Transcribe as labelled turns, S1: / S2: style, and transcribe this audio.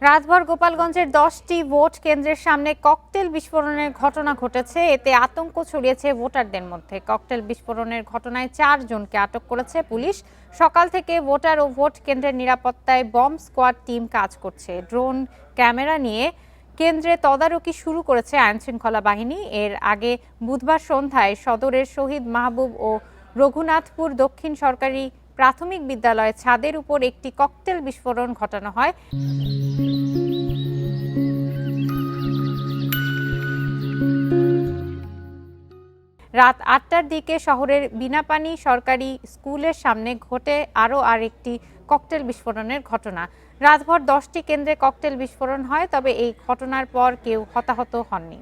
S1: রাতভর গোপালগঞ্জের 10টি ভোট কেন্দ্রের সামনে ককটেল বিস্ফোরণের ঘটনা ঘটেছে। এতে আতঙ্ক ছড়িয়েছে ভোটারদের মধ্যে। ককটেল বিস্ফোরণের ঘটনায় 4 জনকে আটক করেছে পুলিশ। সকাল থেকে ভোটার ও ভোট কেন্দ্রের নিরাপত্তায় বম্ব স্কোয়াড টিম কাজ করছে। ড্রোন ক্যামেরা নিয়ে কেন্দ্রে তদারকি শুরু করেছে আইনশৃঙ্খলা বাহিনী। এর আগে বুধবার সন্ধ্যায় সদরের শহীদ মাহবুব ও রঘুনাথপুর দক্ষিণ সরকারি প্রাথমিক বিদ্যালয়ের ছাদের উপর একটি ককটেল বিস্ফোরণ ঘটানো হয়। রাত 8টার দিকে শহরের বিনাপানি সরকারি স্কুলের সামনে ঘটে আরও আরেকটি ককটেল বিস্ফোরণের ঘটনা। রাতভর 10টি কেন্দ্রে ককটেল বিস্ফোরণ হয়, তবে এই ঘটনার পর কেউ হতাহত হননি।